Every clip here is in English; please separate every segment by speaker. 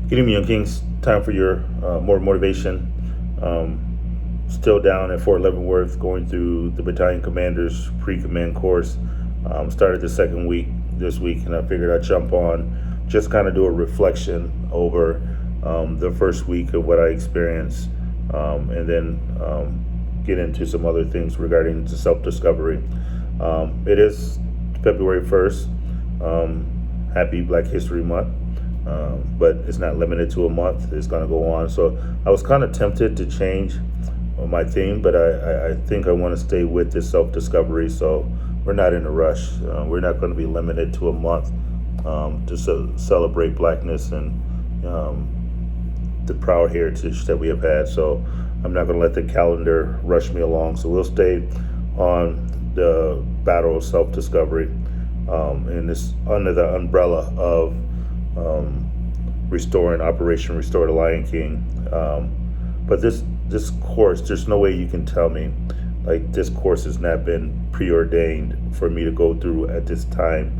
Speaker 1: Good evening, Young Kings. Time for your more motivation. Still down at Fort Leavenworth, going through the Battalion Commander's pre-command course. Started the second week this week, and I figured I'd jump on, just kind of do a reflection over the first week of what I experienced, and then get into some other things regarding the self-discovery. It is February 1st. Happy Black History Month. But it's not limited to a month. It's going to go on. So I was kind of tempted to change my theme, but I think I want to stay with this self-discovery. So we're not in a rush. We're not going to be limited to a month to celebrate Blackness and the proud heritage that we have had. So I'm not going to let the calendar rush me along. So we'll stay on the battle of self-discovery, and it's under the umbrella of restoring Operation Restore the Lion King. But this course, there's no way you can tell me like this course has not been preordained for me to go through at this time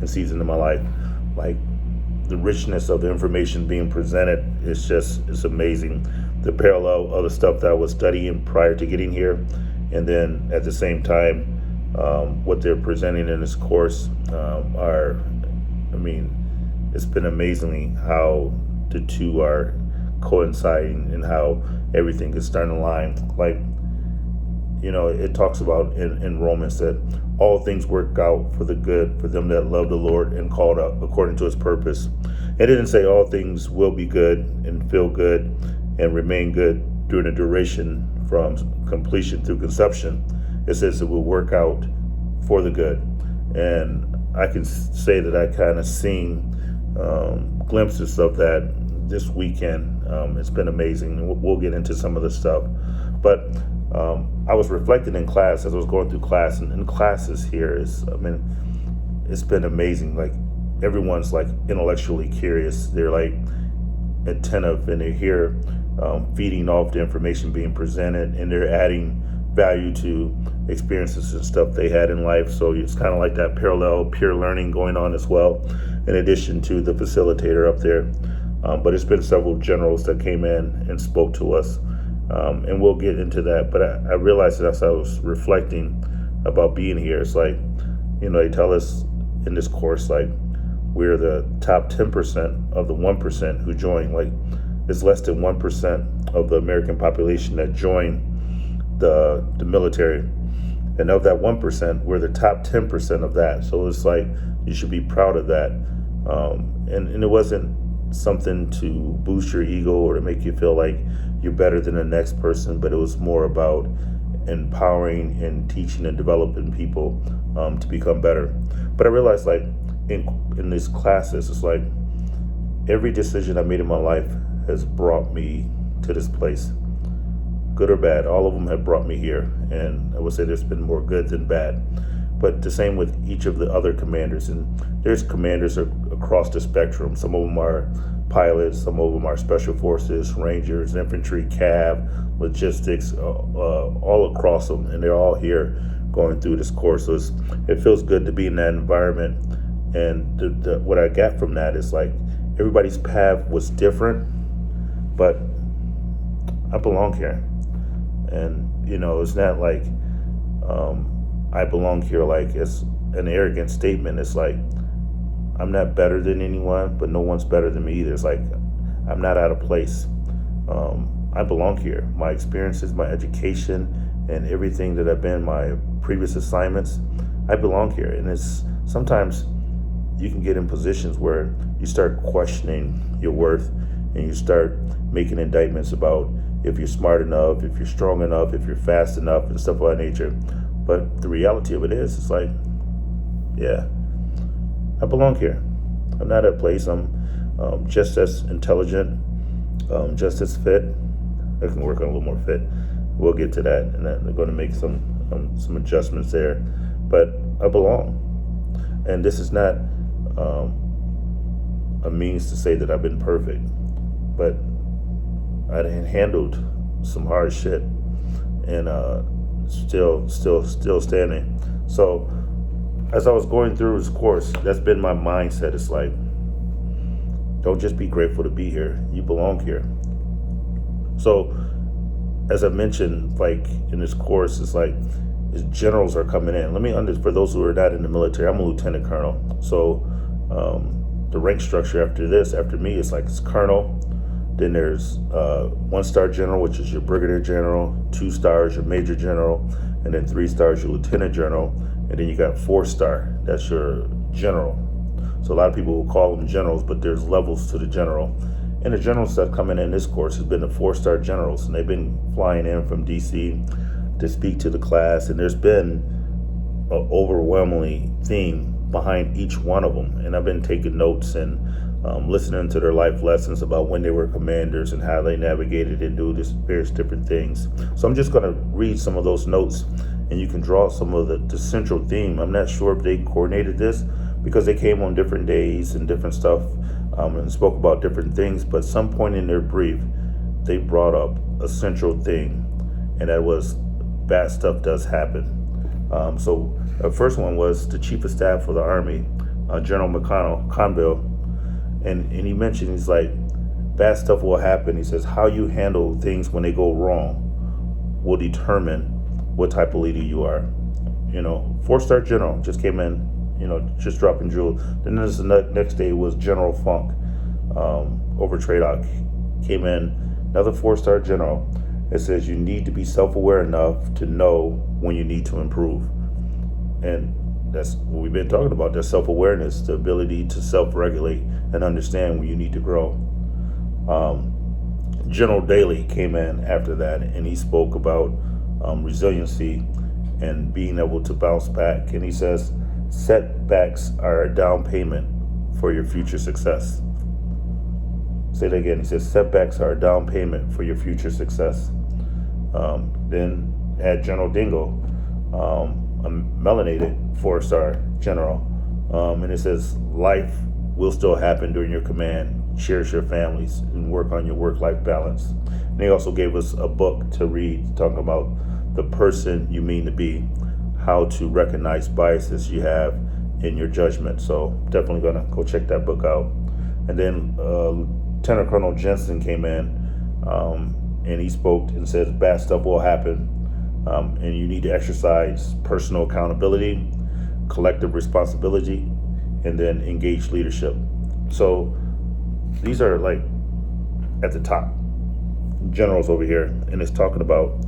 Speaker 1: and season of my life. Like the richness of the information being presented is it's amazing. The parallel of the stuff that I was studying prior to getting here, and then at the same time, what they're presenting in this course it's been amazingly how the two are coinciding and how everything is starting to align. Like, it talks about in Romans that all things work out for the good for them that love the Lord and called up according to his purpose. It didn't say all things will be good and feel good and remain good during the duration from completion through conception. It says it will work out for the good. And I can say that I kind of seen glimpses of that this weekend. It's been amazing. We'll get into some of the stuff. But I was reflecting in class as I was going through class, and in classes here it's been amazing. Like everyone's like intellectually curious. They're like attentive, and they're here feeding off the information being presented, and they're adding value to experiences and stuff they had in life. So it's kind of like that parallel peer learning going on as well, in addition to the facilitator up there. But it's been several generals that came in and spoke to us, and we'll get into that. But I realized that as I was reflecting about being here, it's like, they tell us in this course, like, we're the top 10% of the 1% who join. Like, it's less than 1% of the American population that join the military. And of that 1%, we're the top 10% of that. So it's like, you should be proud of that. And it wasn't something to boost your ego or to make you feel like you're better than the next person, but it was more about empowering and teaching and developing people to become better. But I realized, like, in these classes, it's like every decision I made in my life has brought me to this place. Good or bad, all of them have brought me here. And I would say there's been more good than bad. But the same with each of the other commanders. And there's commanders across the spectrum. Some of them are pilots, some of them are special forces, rangers, infantry, cav, logistics, all across them. And they're all here going through this course. So it feels good to be in that environment. And what I got from that is like everybody's path was different, but I belong here. And, it's not like I belong here like it's an arrogant statement. It's like I'm not better than anyone, but no one's better than me either. It's like I'm not out of place. I belong here. My experiences, my education, and everything that I've been, my previous assignments, I belong here. And it's sometimes you can get in positions where you start questioning your worth, and you start making indictments about if you're smart enough, if you're strong enough, if you're fast enough, and stuff of that nature. But the reality of it is, it's like, yeah, I belong here. I'm not at a place. I'm just as intelligent, just as fit. I can work on a little more fit. We'll get to that, and I'm going to make some adjustments there. But I belong, and this is not a means to say that I've been perfect, but I handled some hard shit, and still standing. So as I was going through this course, that's been my mindset. It's like Don't just be grateful to be here. You belong here. So, as I mentioned, like in this course, it's like generals are coming in. Let me for those who are not in the military, I'm a lieutenant colonel. So, the rank structure after me, is like it's colonel. Then there's 1-star general, which is your brigadier general. 2 stars, your major general, and then 3 stars, your lieutenant general, and then you got 4-star. That's your general. So a lot of people will call them generals, but there's levels to the general. And the generals that come in this course has been the 4-star generals, and they've been flying in from DC to speak to the class. And there's been an overwhelmingly theme behind each one of them. And I've been taking notes and listening to their life lessons about when they were commanders and how they navigated and do this various different things. So I'm just going to read some of those notes, and you can draw some of the central theme. I'm not sure if they coordinated this because they came on different days and different stuff and spoke about different things, but some point in their brief, they brought up a central thing, and that was bad stuff does happen. So the first one was the Chief of Staff for the Army, General Conville, and he mentioned, he's like, bad stuff will happen. He says, how you handle things when they go wrong will determine what type of leader you are. 4-star general just came in, just dropping jewels. Then the next day was General Funk over Tradoc. Came in, another 4-star general. It says you need to be self-aware enough to know when you need to improve. And that's what we've been talking about. That self-awareness, the ability to self-regulate and understand when you need to grow. General Daly came in after that, and he spoke about resiliency and being able to bounce back. And he says, setbacks are a down payment for your future success. Say that again. He says, setbacks are a down payment for your future success. Then had General Dingle, a melanated 4-star general. And it says, life will still happen during your command. Cherish your families and work on your work-life balance. And he also gave us a book to read talking about the person you mean to be, how to recognize biases you have in your judgment. So definitely gonna go check that book out. And then Lieutenant Colonel Jensen came in and he spoke and said bad stuff will happen, and you need to exercise personal accountability, collective responsibility, and then engage leadership. So these are like at the top generals over here, and it's talking about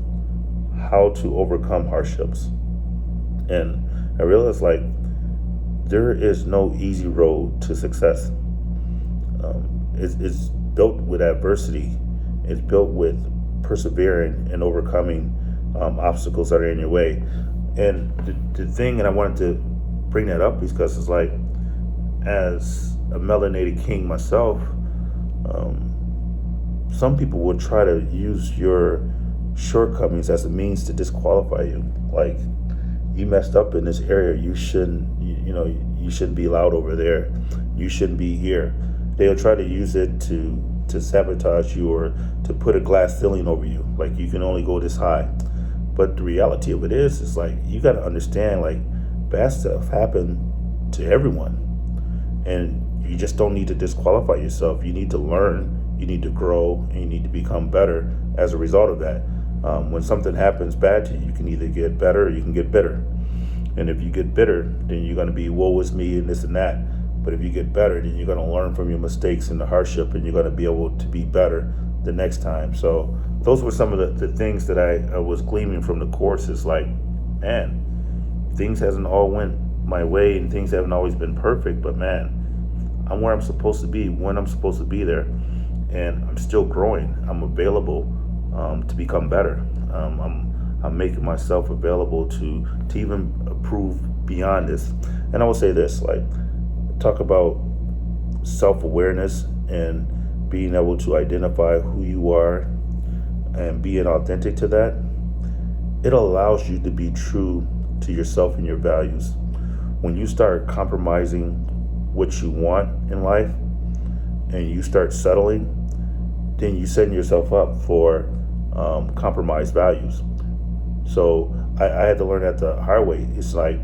Speaker 1: how to overcome hardships. And I realized like there is no easy road to success. It's built with adversity. It's built with persevering and overcoming obstacles that are in your way. And the thing, and I wanted to bring that up because it's like, as a melanated king myself, some people will try to use your shortcomings as a means to disqualify you. Like, you messed up in this area. You shouldn't, you shouldn't be allowed over there. You shouldn't be here. They'll try to use it to sabotage you or to put a glass ceiling over you. Like, you can only go this high. But the reality of it is like, you got to understand, like, bad stuff happened to everyone. And you just don't need to disqualify yourself. You need to learn, you need to grow, and you need to become better as a result of that. When something happens bad to you, you can either get better or you can get bitter. And if you get bitter, then you're going to be woe is me and this and that. But if you get better, then you're going to learn from your mistakes and the hardship, and you're going to be able to be better the next time. So those were some of the things that I was gleaming from the course. Is like, man, things hasn't all went my way and things haven't always been perfect, but man, I'm where I'm supposed to be when I'm supposed to be there, and I'm still growing. I'm available to become better. I'm making myself available to even improve beyond this. And I will say this, like, talk about self-awareness and being able to identify who you are and being authentic to that. It allows you to be true to yourself and your values. When you start compromising what you want in life and you start settling, then you setting yourself up for compromised values. So I had to learn that the hard way. It's like,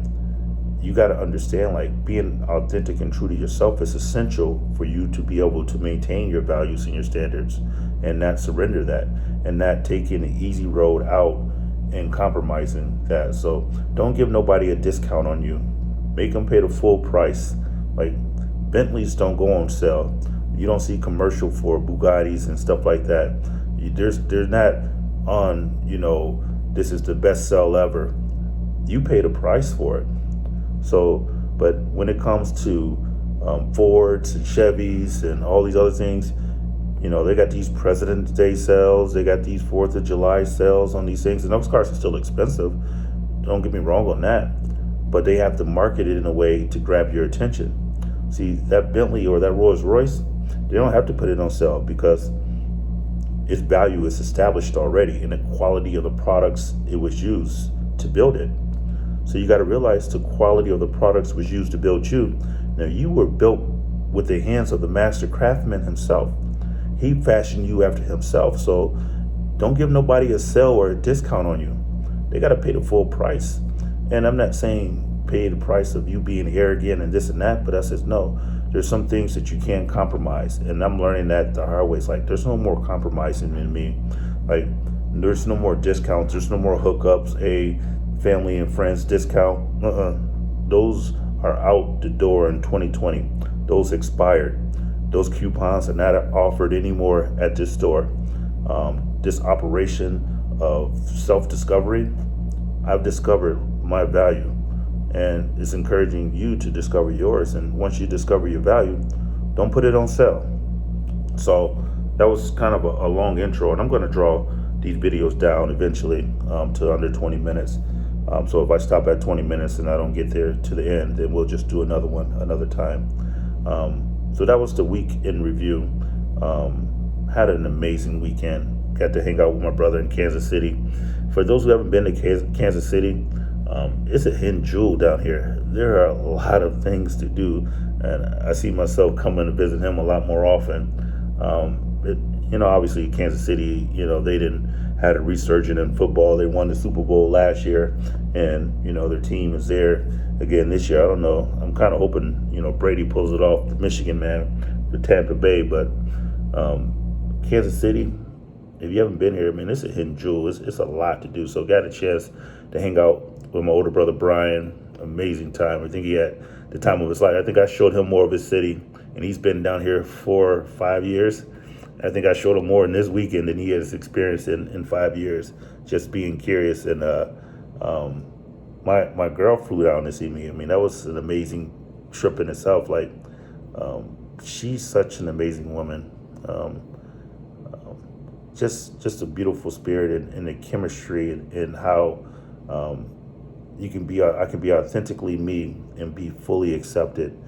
Speaker 1: you got to understand, like, being authentic and true to yourself is essential for you to be able to maintain your values and your standards, and not surrender that, and not taking an easy road out and compromising that. So don't give nobody a discount on you. Make them pay the full price. Like, Bentleys don't go on sale. You don't see commercial for Bugattis and stuff like that. They're not on, this is the best sell ever. You pay the price for it. So, but when it comes to Fords and Chevys and all these other things, they got these President's Day sales, they got these 4th of July sales on these things, and those cars are still expensive. Don't get me wrong on that, but they have to market it in a way to grab your attention. See, that Bentley or that Rolls Royce, they don't have to put it on sale because its value is established already in the quality of the products it was used to build it. So you got to realize the quality of the products was used to build you. Now, you were built with the hands of the master craftsman himself. He fashioned you after himself. So don't give nobody a sale or a discount on you. They got to pay the full price. And I'm not saying pay the price of you being arrogant and this and that, but I says no. There's some things that you can't compromise. And I'm learning that the hard way. It's like, there's no more compromising in me. Like, there's no more discounts. There's no more hookups. Family and friends discount. Those are out the door in 2020. Those expired. Those coupons are not offered anymore at this store. This operation of self-discovery, I've discovered my value, and it's encouraging you to discover yours. And once you discover your value, don't put it on sale. So that was kind of a long intro, and I'm going to draw these videos down eventually to under 20 minutes. So if I stop at 20 minutes and I don't get there to the end, then we'll just do another one another time. So that was the week in review. Had an amazing weekend. Got to hang out with my brother in Kansas City. For those who haven't been to Kansas City, it's a hidden jewel down here. There are a lot of things to do, and I see myself coming to visit him a lot more often. Obviously Kansas City, they didn't had a resurgence in football. They won the Super Bowl last year, and their team is there again this year. I don't know. I'm kind of hoping Brady pulls it off, the Michigan man, the Tampa Bay. But Kansas City, if you haven't been here, it's a hidden jewel. It's a lot to do. So got a chance to hang out with my older brother Brian. Amazing time. I think he had the time of his life. I think I showed him more of his city, and he's been down here 4 or 5 years. I think I showed him more in this weekend than he has experienced in 5 years, just being curious. And my girl flew down to see me. That was an amazing trip in itself. Like, she's such an amazing woman. Just a beautiful spirit, and the chemistry, and how I can be authentically me and be fully accepted.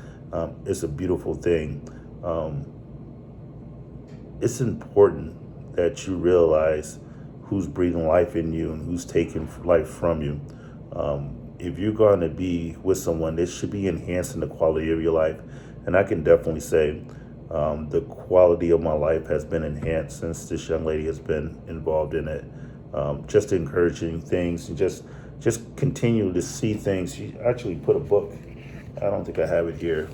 Speaker 1: It's a beautiful thing. It's important that you realize who's breathing life in you and who's taking life from you. If you're going to be with someone, this should be enhancing the quality of your life. And I can definitely say the quality of my life has been enhanced since this young lady has been involved in it. Just encouraging things, and just continue to see things. She actually put a book. I don't think I have it here.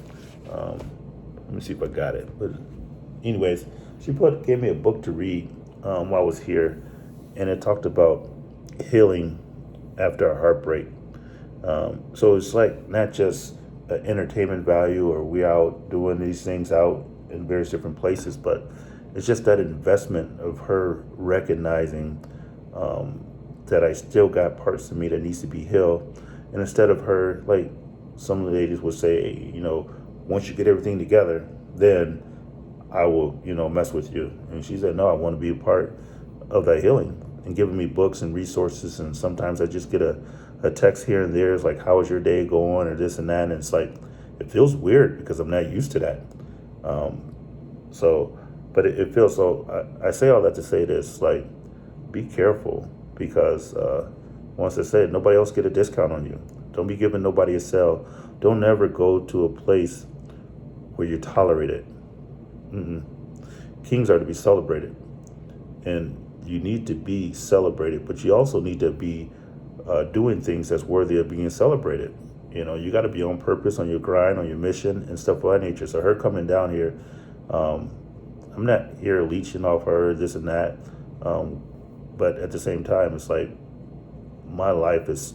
Speaker 1: Let me see if I got it. But anyways, she gave me a book to read while I was here, and it talked about healing after a heartbreak. So it's like not just an entertainment value, or we out doing these things out in various different places, but it's just that investment of her recognizing that I still got parts of me that needs to be healed. And instead of her, like some ladies would say, once you get everything together, then I will, mess with you. And she said, no, I want to be a part of that healing, and giving me books and resources. And sometimes I just get a text here and there. It's like, how is your day going, or this and that. And it's like, it feels weird because I'm not used to that. But it feels so. I say all that to say this, like, be careful, because once I said, nobody else get a discount on you. Don't be giving nobody a sale. Don't ever go to a place where you're tolerated. Kings are to be celebrated, and you need to be celebrated, but you also need to be doing things that's worthy of being celebrated. You got to be on purpose, on your grind, on your mission, and stuff of that nature. So her coming down here, um, I'm not here leeching off her, this and that. But at the same time, it's like my life has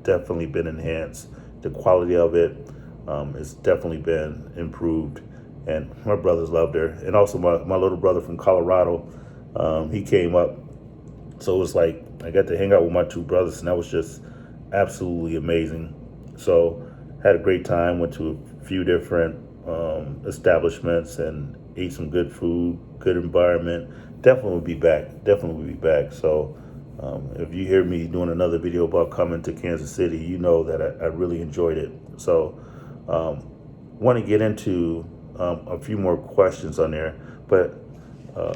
Speaker 1: definitely been enhanced. The quality of it has definitely been improved. And my brothers loved her. And also my little brother from Colorado, he came up. So it was like I got to hang out with my two brothers, and that was just absolutely amazing. So had a great time, went to a few different establishments and ate some good food, good environment. Definitely will be back. Definitely will be back. So if you hear me doing another video about coming to Kansas City, you know that I really enjoyed it. So want to get into a few more questions on there, but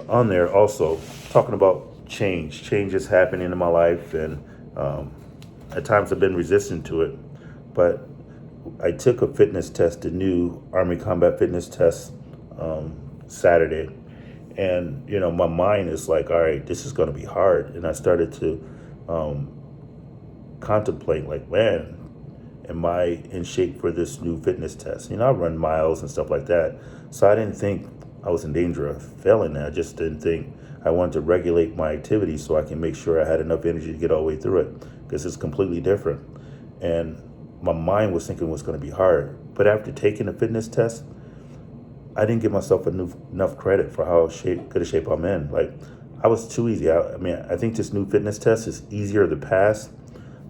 Speaker 1: on there also talking about changes happening in my life, and at times I've been resistant to it, but I took a fitness test, the new Army Combat Fitness test, Saturday. And, my mind is like, all right, this is going to be hard. And I started to contemplate, like, man, am I in shape for this new fitness test? I run miles and stuff like that. So I didn't think I was in danger of failing that. I just didn't think. I wanted to regulate my activities so I can make sure I had enough energy to get all the way through it, because it's completely different. And my mind was thinking it was going to be hard. But after taking the fitness test, I didn't give myself enough credit for how good a shape I'm in. Like, I was too easy. I think this new fitness test is easier to pass,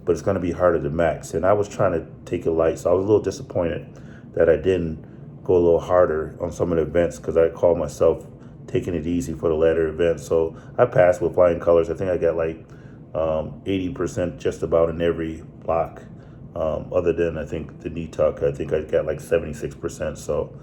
Speaker 1: but it's going to be harder to max. And I was trying to take it light, so I was a little disappointed that I didn't go a little harder on some of the events, because I called myself taking it easy for the latter events. So I passed with flying colors. I think I got like 80% just about in every block, other than I think the knee tuck. I think I got like 76%. So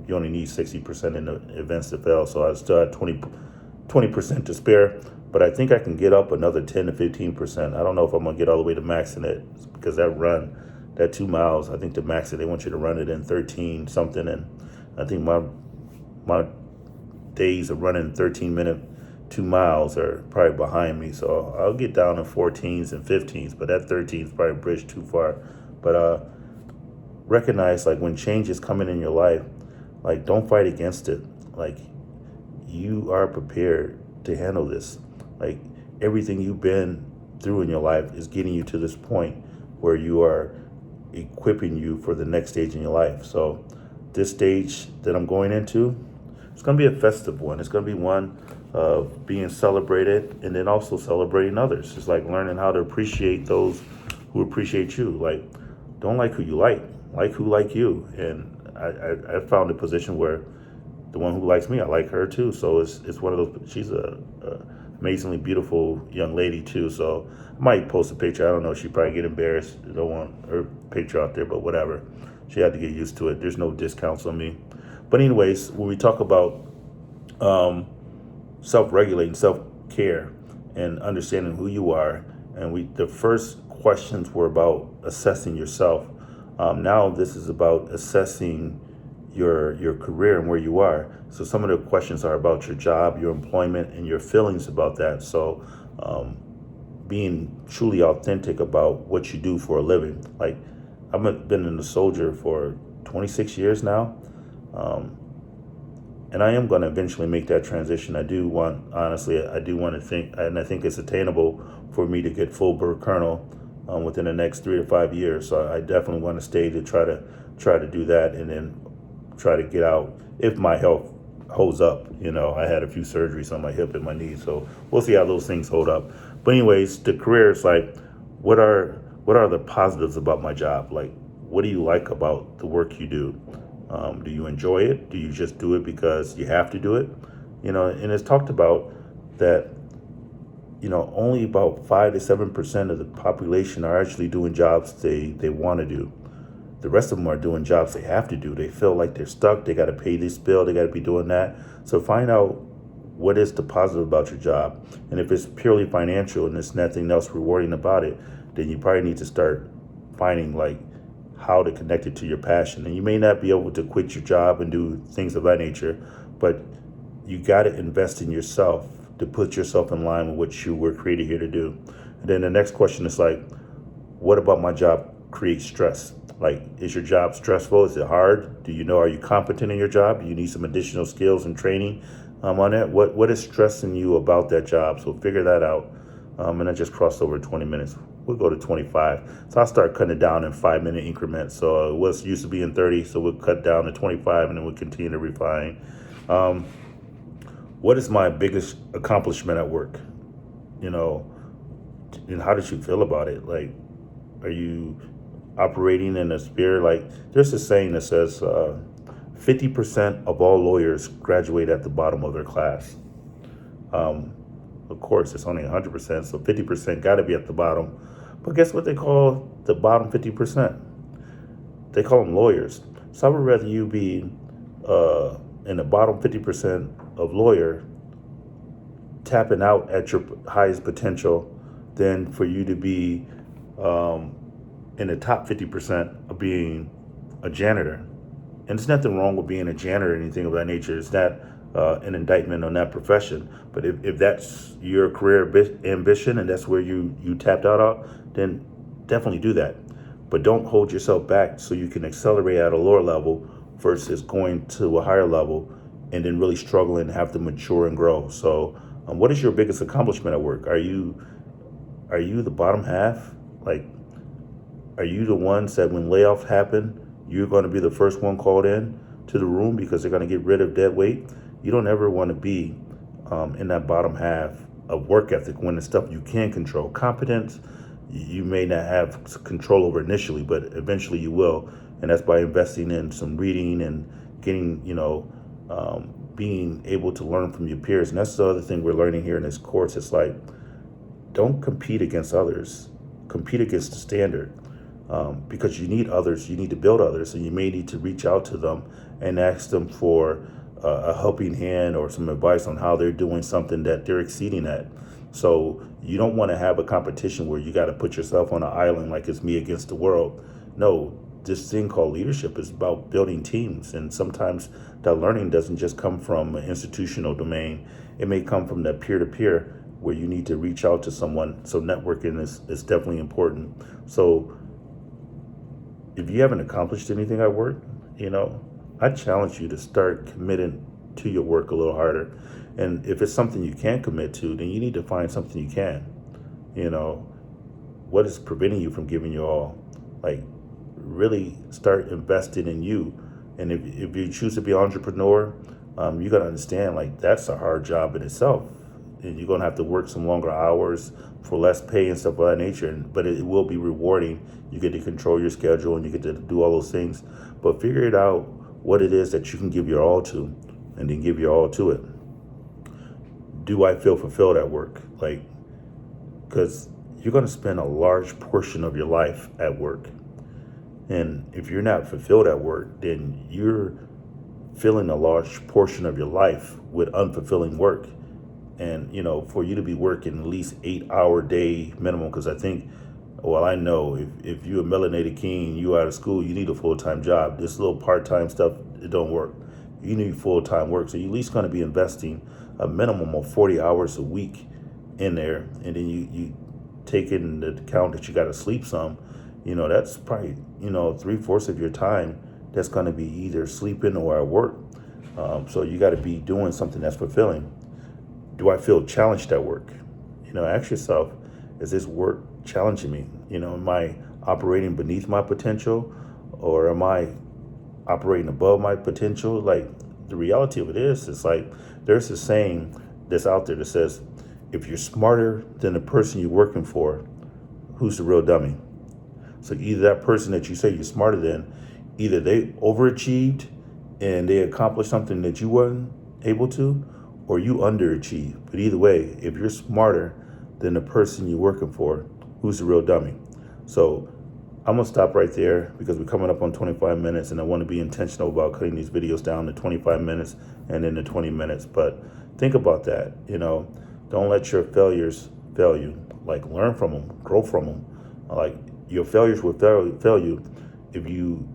Speaker 1: you only need 60% in the events to fail. So I still had 20% to spare, but I think I can get up another 10 to 15%. I don't know if I'm gonna get all the way to maxing it, because that 2 miles, I think the max they want you to run it in 13 something, and I think my days of running 13-minute 2 miles are probably behind me. So I'll get down to 14s and 15s, but that 13 is probably a bridge too far. But recognize, like, when change is coming in your life, like, don't fight against it. Like, you are prepared to handle this. Like, everything you've been through in your life is getting you to this point where you are equipping you for the next stage in your life. So this stage that I'm going into, it's going to be a festive one. It's going to be one of being celebrated, and then also celebrating others. It's like learning how to appreciate those who appreciate you. Like, don't like who you like who like you. And I found a position where the one who likes me, I like her too. So it's one of those. She's a amazingly beautiful young lady too. So I might post a picture. I don't know. She'd probably get embarrassed. I don't want her picture out there, but whatever. She had to get used to it. There's no discounts on me. But anyways, when we talk about self-regulating, self-care, and understanding who you are, and the first questions were about assessing yourself. Now this is about assessing your career and where you are. So some of the questions are about your job, your employment, and your feelings about that. So being truly authentic about what you do for a living. Like, I've been in the soldier for 26 years now. And I am going to eventually make that transition. I do want to think, and I think it's attainable for me to get full bird colonel within the next 3 to 5 years. So I definitely want to stay to try to do that, and then try to get out if my health holds up. I had a few surgeries on my hip and my knee, so we'll see how those things hold up. But anyways, the career is like, what are the positives about my job? Like, what do you like about the work you do? Do you enjoy it? Do you just do it because you have to do it? And it's talked about that, only about 5 to 7% of the population are actually doing jobs they want to do. The rest of them are doing jobs they have to do. They feel like they're stuck. They got to pay this bill. They got to be doing that. So find out what is the positive about your job. And if it's purely financial and there's nothing else rewarding about it, then you probably need to start finding, like, how to connect it to your passion. And you may not be able to quit your job and do things of that nature, but you got to invest in yourself to put yourself in line with what you were created here to do. And then the next question is like, what about my job create stress. Like, is your job stressful? Is it hard? Do you know, are you competent in your job? Do you need some additional skills and training on that? What is stressing you about that job? So figure that out. And I just crossed over 20 minutes. We'll go to 25. So I'll start cutting it down in 5-minute increments. So it was used to be in 30, so we'll cut down to 25 and then we'll continue to refine. What is my biggest accomplishment at work? You know, and how did you feel about it? Like, are you operating in a sphere? Like, there's a saying that says 50% of all lawyers graduate at the bottom of their class. Of course, it's only 100%, so 50% got to be at the bottom. But guess what they call the bottom 50%? They call them lawyers. So I would rather you be in the bottom 50% of lawyer, tapping out at your highest potential, than for you to be in the top 50% of being a janitor. And there's nothing wrong with being a janitor or anything of that nature. It's not an indictment on that profession. But if that's your career ambition and that's where you tapped out on, then definitely do that. But don't hold yourself back so you can accelerate at a lower level versus going to a higher level and then really struggle and have to mature and grow. So what is your biggest accomplishment at work? Are you the bottom half? Like, are you the ones that when layoffs happen, you're going to be the first one called in to the room because they're going to get rid of dead weight? You don't ever want to be in that bottom half of work ethic when it's stuff you can control. Competence, you may not have control over initially, but eventually you will. And that's by investing in some reading and getting, being able to learn from your peers. And that's the other thing we're learning here in this course. It's like, don't compete against others. Compete against the standard. Because you need others, you need to build others, and you may need to reach out to them and ask them for a helping hand or some advice on how they're doing something that they're exceeding at. So you don't want to have a competition where you got to put yourself on an island like it's me against the world. No, this thing called leadership is about building teams, and sometimes that learning doesn't just come from an institutional domain. It may come from that peer-to-peer where you need to reach out to someone. So networking is definitely important. So if you haven't accomplished anything at work, I challenge you to start committing to your work a little harder. And if it's something you can't commit to, then you need to find something you can. What is preventing you from giving your all? Like, really start investing in you. And if you choose to be an entrepreneur, you got to understand, like, that's a hard job in itself. And you're going to have to work some longer hours for less pay and stuff of that nature. But it will be rewarding. You get to control your schedule and you get to do all those things. But figure it out what it is that you can give your all to, and then give your all to it. Do I feel fulfilled at work? Like, because you're going to spend a large portion of your life at work. And if you're not fulfilled at work, then you're filling a large portion of your life with unfulfilling work. And, for you to be working at least 8-hour day minimum, because I know if you're a melanated king, you out of school, you need a full-time job. This little part-time stuff, it don't work. You need full-time work. So you're at least going to be investing a minimum of 40 hours a week in there. And then you take into account that you got to sleep some, that's probably, 3/4 of your time that's going to be either sleeping or at work. So you got to be doing something that's fulfilling. Do I feel challenged at work? Ask yourself, is this work challenging me? Am I operating beneath my potential, or am I operating above my potential? Like, the reality of it is, it's like, there's a saying that's out there that says, if you're smarter than the person you're working for, who's the real dummy? So either that person that you say you're smarter than, either they overachieved and they accomplished something that you weren't able to, or you underachieve. But either way, if you're smarter than the person you're working for, who's the real dummy? So I'm going to stop right there because we're coming up on 25 minutes and I want to be intentional about cutting these videos down to 25 minutes and then to 20 minutes. But think about that. Don't let your failures fail you. Like, learn from them, grow from them. Like, your failures will fail you if you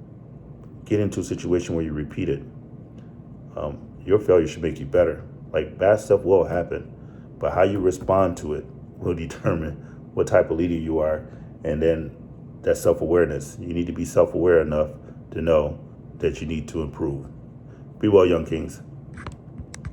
Speaker 1: get into a situation where you repeat it. Your failure should make you better. Like, bad stuff will happen, but how you respond to it will determine what type of leader you are. And then that self-awareness. You need to be self-aware enough to know that you need to improve. Be well, young kings.